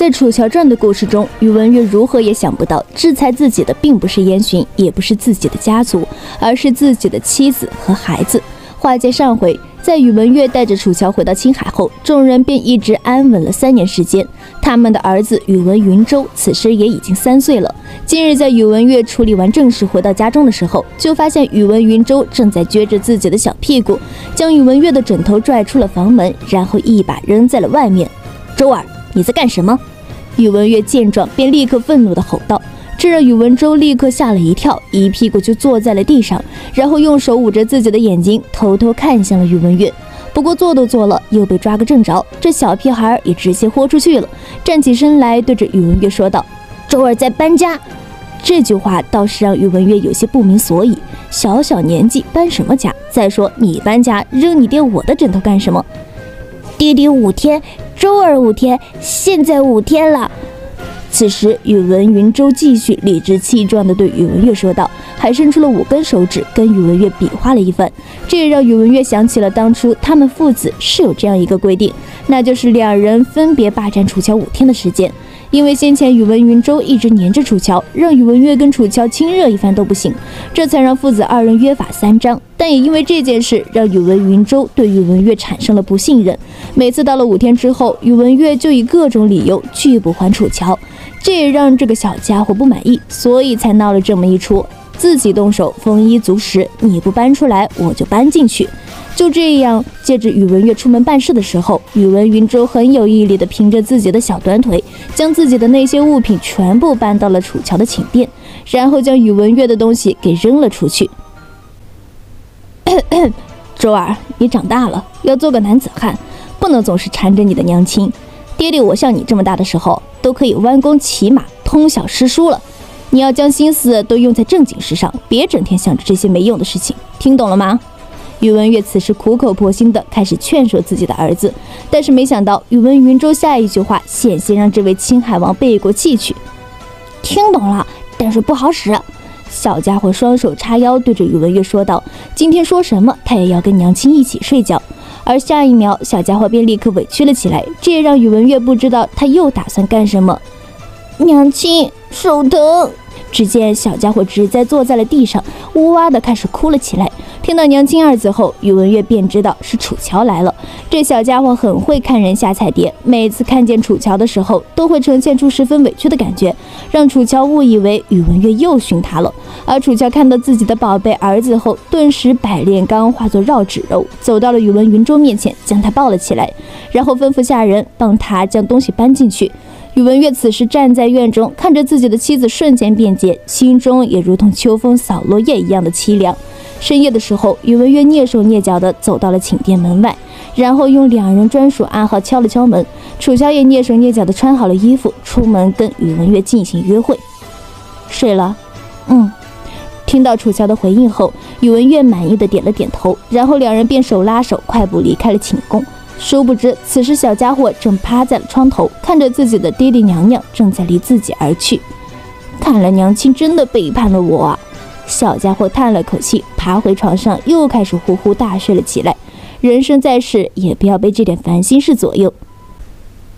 在楚乔传的故事中，宇文玥如何也想不到，制裁自己的并不是燕洵，也不是自己的家族，而是自己的妻子和孩子。话接上回，在宇文玥带着楚乔回到青海后，众人便一直安稳了3年时间。他们的儿子宇文云州此时也已经3岁了。今日在宇文玥处理完正事回到家中的时候，就发现宇文云州正在撅着自己的小屁股，将宇文玥的枕头拽出了房门，然后一把扔在了外面。周儿，你在干什么？宇文玥见状便立刻愤怒地吼道，这让宇文州立刻吓了一跳，一屁股就坐在了地上，然后用手捂着自己的眼睛，偷偷看向了宇文玥。不过做都做了，又被抓个正着，这小屁孩也直接豁出去了，站起身来对着宇文玥说道：“周儿在搬家。”这句话倒是让宇文玥有些不明所以，小小年纪搬什么家？再说你搬家扔你爹我的枕头干什么？爹爹5天，周儿5天，现在5天了。此时宇文云州继续理直气壮地对宇文玥说道，还伸出了5根手指跟宇文玥比划了一番。这也让宇文玥想起了当初他们父子是有这样一个规定，那就是2人分别霸占楚乔5天的时间。因为先前宇文云州一直黏着楚乔，让宇文玥跟楚乔亲热一番都不行，这才让父子2人约法3章。但也因为这件事，让宇文云州对宇文玥产生了不信任。每次到了5天之后，宇文玥就以各种理由拒不还楚乔，这也让这个小家伙不满意，所以才闹了这么一出。自己动手，丰衣足食，你不搬出来，我就搬进去。就这样，借着宇文玥出门办事的时候，宇文云州很有毅力地凭着自己的小短腿，将自己的那些物品全部搬到了楚乔的寝殿，然后将宇文玥的东西给扔了出去。周儿，你长大了，要做个男子汉，不能总是缠着你的娘亲。爹爹我像你这么大的时候，都可以弯弓骑马，通晓诗书了。你要将心思都用在正经事上，别整天想着这些没用的事情，听懂了吗？宇文玥此时苦口婆心地开始劝说自己的儿子，但是没想到宇文云州下一句话险些让这位青海王背过气去。听懂了，但是不好使。小家伙双手叉腰对着宇文玥说道，今天说什么他也要跟娘亲一起睡觉。而下一秒小家伙便立刻委屈了起来，这也让宇文玥不知道他又打算干什么。娘亲，手疼。只见小家伙直接坐在了地上，呜哇地开始哭了起来。听到娘亲2字后，宇文玥便知道是楚乔来了。这小家伙很会看人下菜碟，每次看见楚乔的时候，都会呈现出十分委屈的感觉，让楚乔误以为宇文玥又训他了。而楚乔看到自己的宝贝儿子后，顿时百炼钢化作绕指柔，走到了宇文云州面前，将他抱了起来，然后吩咐下人帮他将东西搬进去。宇文玥此时站在院中，看着自己的妻子瞬间变节，心中也如同秋风扫落叶一样的凄凉。深夜的时候，宇文玥蹑手蹑脚地走到了寝殿门外，然后用2人专属暗号敲了敲门。楚乔也蹑手蹑脚地穿好了衣服，出门跟宇文玥进行约会。睡了？听到楚乔的回应后，宇文玥满意地点了点头，然后2人便手拉手快步离开了寝宫。殊不知，此时小家伙正趴在了窗头，看着自己的爹爹娘娘正在离自己而去。看来娘亲真的背叛了我啊！小家伙叹了口气，爬回床上，又开始呼呼大睡了起来。人生在世，也不要被这点烦心事左右。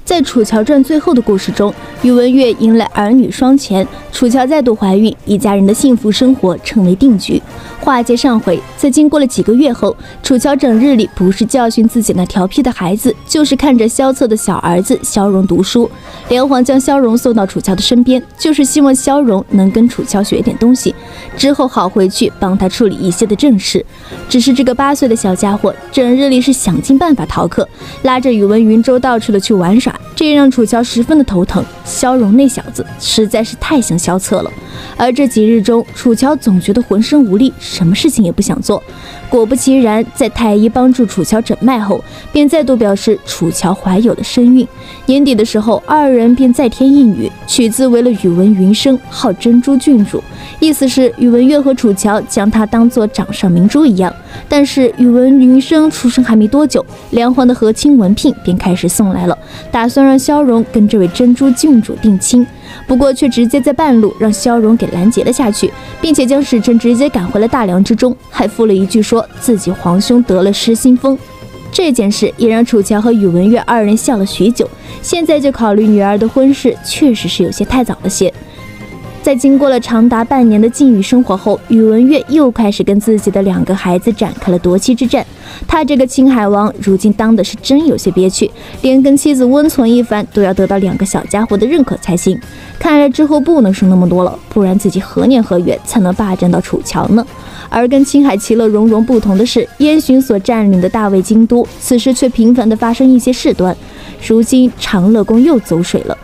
在楚乔传最后的故事中，宇文玥迎来儿女双全，楚乔再度怀孕，一家人的幸福生活成为定局。话接上回，在经过了几个月后，楚乔整日里不是教训自己那调皮的孩子，就是看着萧策的小儿子萧荣读书。梁皇将萧荣送到楚乔的身边，就是希望萧荣能跟楚乔学点东西，之后好回去帮他处理一些的正事。只是这个8岁的小家伙，整日里是想尽办法逃课，拉着宇文云州到处的去玩耍，这也让楚乔十分的头疼。萧荣那小子实在是太像萧策了。而这几日中，楚乔总觉得浑身无力，什么事情也不想做。果不其然，在太医帮助楚乔诊脉后，便再度表示楚乔怀有了身孕。年底的时候，2人便再添一女，取自为了宇文云生，号珍珠郡主，意思是宇文玥和楚乔将她当作掌上明珠一样。但是宇文云生出生还没多久，梁皇的和亲文聘便开始送来了，打算让萧荣跟这位珍珠郡主定亲。不过却直接在半路让萧荣给拦截了下去，并且将使臣直接赶回了大梁之中，还附了一句说自己皇兄得了失心疯。这件事也让楚乔和宇文玥二人笑了许久。现在就考虑女儿的婚事，确实是有些太早了些。在经过了长达半年的禁欲生活后，宇文玥又开始跟自己的2个孩子展开了夺妻之战。他这个青海王如今当的是真有些憋屈，连跟妻子温存一番都要得到2个小家伙的认可才行。看来之后不能生那么多了，不然自己何年何月才能霸占到楚乔呢？而跟青海其乐融融不同的是，燕巡所占领的大魏京都此时却频繁地发生一些事端。如今长乐宫又走水了。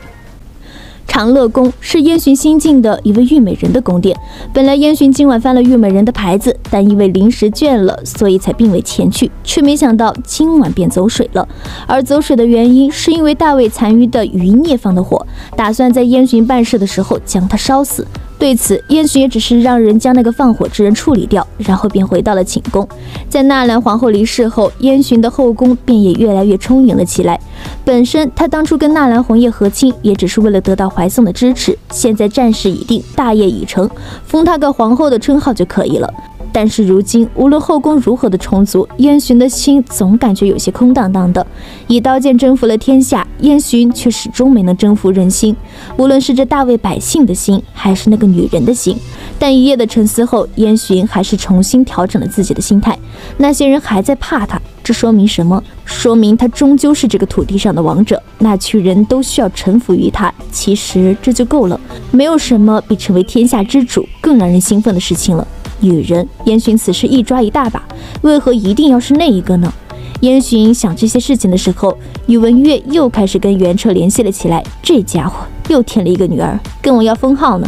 长乐宫是燕巡新进的一位玉美人的宫殿，本来燕巡今晚翻了玉美人的牌子，但因为临时倦了，所以才并未前去，却没想到今晚便走水了。而走水的原因是因为大魏残余的余孽放的火，打算在燕巡办事的时候将他烧死。对此，燕巡也只是让人将那个放火之人处理掉，然后便回到了寝宫。在纳兰皇后离世后，燕巡的后宫便也越来越充盈了起来。本身他当初跟纳兰红叶和亲，也只是为了得到怀宋的支持，现在战事已定，大业已成，封他个皇后的称号就可以了。但是如今，无论后宫如何的充足，燕巡的心总感觉有些空荡荡的。以刀剑征服了天下，燕巡却始终没能征服人心，无论是这大魏百姓的心，还是那个女人的心。但一夜的沉思后，燕巡还是重新调整了自己的心态。那些人还在怕他，这说明什么？说明他终究是这个土地上的王者，那群人都需要臣服于他。其实这就够了，没有什么比成为天下之主更让人兴奋的事情了。女人，燕巡此时一抓一大把，为何一定要是那一个呢？燕巡想这些事情的时候，宇文玥又开始跟袁彻联系了起来。这家伙又添了一个女儿，跟我要封号呢。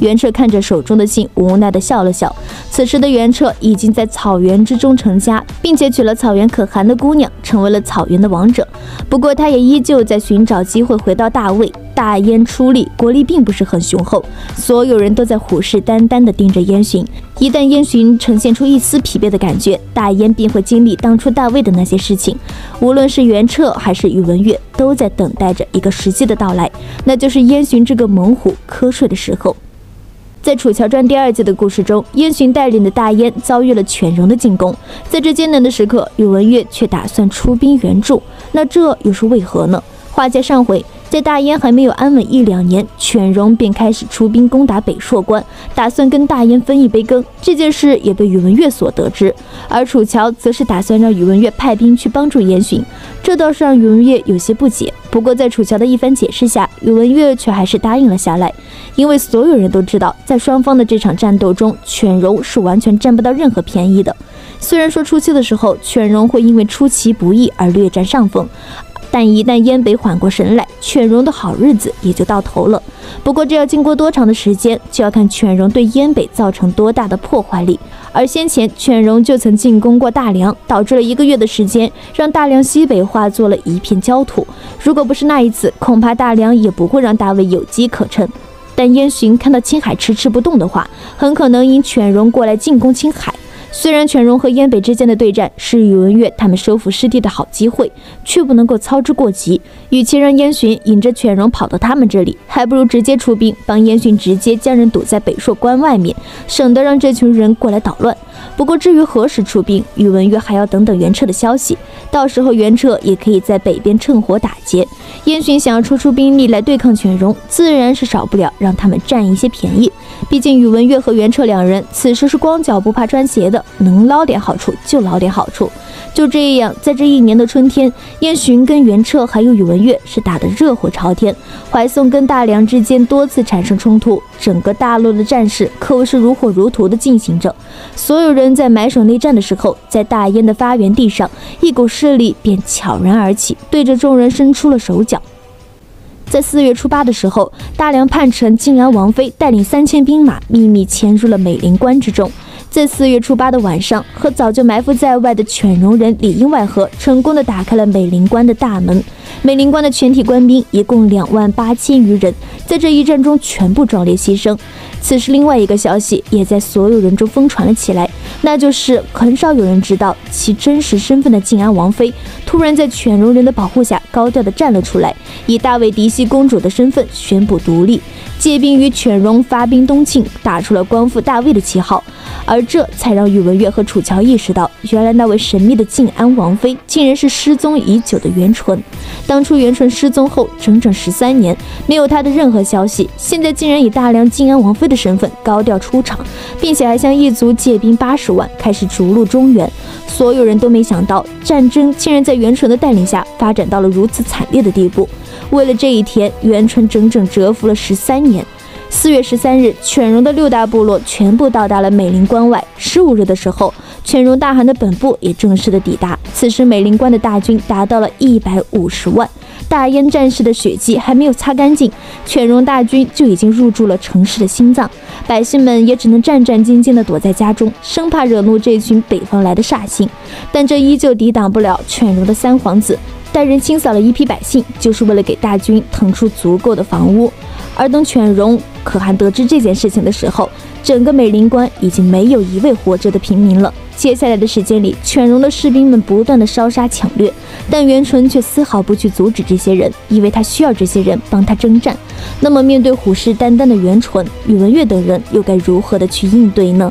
袁彻看着手中的信，无奈地笑了笑。此时的袁彻已经在草原之中成家，并且娶了草原可汗的姑娘，成为了草原的王者。不过他也依旧在寻找机会回到大魏。大燕出力，国力并不是很雄厚，所有人都在虎视眈眈地盯着燕巡。一旦燕巡呈现出一丝疲惫的感觉，大燕便会经历当初大魏的那些事情。无论是袁彻还是宇文玥，都在等待着一个时机的到来，那就是燕巡这个猛虎瞌睡的时候。在《楚乔传》第2季的故事中，燕巡带领的大燕遭遇了犬戎的进攻，在这艰难的时刻，宇文玥却打算出兵援助，那这又是为何呢？话接上回，在大燕还没有安稳1-2年，犬戎便开始出兵攻打北朔关，打算跟大燕分一杯羹。这件事也被宇文玥所得知，而楚乔则是打算让宇文玥派兵去帮助燕巡，这倒是让宇文玥有些不解。不过在楚乔的一番解释下，宇文玥却还是答应了下来，因为所有人都知道，在双方的这场战斗中，犬戎是完全占不到任何便宜的。虽然说初期的时候，犬戎会因为出其不意而略占上风，但一旦燕北缓过神来，犬戎的好日子也就到头了。不过这要经过多长的时间，就要看犬戎对燕北造成多大的破坏力。而先前犬戎就曾进攻过大梁，导致了1个月的时间，让大梁西北化作了一片焦土。如果不是那一次，恐怕大梁也不会让大魏有机可乘。但燕巡看到青海迟迟不动的话，很可能引犬戎过来进攻青海。虽然犬戎和燕北之间的对战是宇文玥他们收复失地的好机会，却不能够操之过急。与其让燕巡引着犬戎跑到他们这里，还不如直接出兵，帮燕巡直接将人堵在北朔关外面，省得让这群人过来捣乱。不过至于何时出兵，宇文玥还要等等袁彻的消息，到时候袁彻也可以在北边趁火打劫。燕巡想要出兵力来对抗犬戎，自然是少不了让他们占一些便宜。毕竟宇文玥和袁彻2人此时是光脚不怕穿鞋的，能捞点好处就捞点好处。就这样，在这1年的春天，燕巡跟袁彻还有宇文玥是打得热火朝天，怀宋跟大梁之间多次产生冲突，整个大陆的战事可谓是如火如荼的进行着。所有人在埋首内战的时候，在大燕的发源地上，一股势力便悄然而起，对着众人伸出了手脚。在4月初8的时候，大梁叛臣晋安王妃带领3000兵马秘密潜入了美林关之中。在4月初8的晚上，和早就埋伏在外的犬戎人里应外合，成功的打开了美林关的大门。美林关的全体官兵一共28000余人，在这一战中全部壮烈牺牲。此时另外一个消息也在所有人中疯传了起来，那就是很少有人知道其真实身份的靖安王妃，突然在犬戎人的保护下高调地站了出来，以大卫嫡系公主的身份宣布独立，借兵与犬戎发兵东侵，打出了光复大魏的旗号。而这才让宇文玥和楚乔意识到，原来那位神秘的靖安王妃竟然是失踪已久的袁纯。当初袁纯失踪后整整13年，没有她的任何消息，现在竟然以大梁靖安王妃的身份高调出场，并且还向异族借兵80万，开始逐鹿中原。所有人都没想到，战争竟然在袁纯的带领下发展到了如此惨烈的地步。为了这一天，袁纯整整蛰伏了13年。4月13日，犬戎的6大部落全部到达了美林关外。15日的时候，犬戎大汗的本部也正式的抵达。此时美林关的大军达到了150万，大燕战士的血迹还没有擦干净，犬戎大军就已经入驻了城市的心脏。百姓们也只能战战兢兢地躲在家中，生怕惹怒这群北方来的煞星。但这依旧抵挡不了犬戎的三皇子。带人清扫了一批百姓，就是为了给大军腾出足够的房屋。而等犬戎可汗得知这件事情的时候，整个美林关已经没有一位活着的平民了。接下来的时间里，犬戎的士兵们不断的烧杀抢掠，但袁纯却丝毫不去阻止这些人，因为他需要这些人帮他征战。那么面对虎视眈眈的袁纯，宇文玥等人又该如何的去应对呢？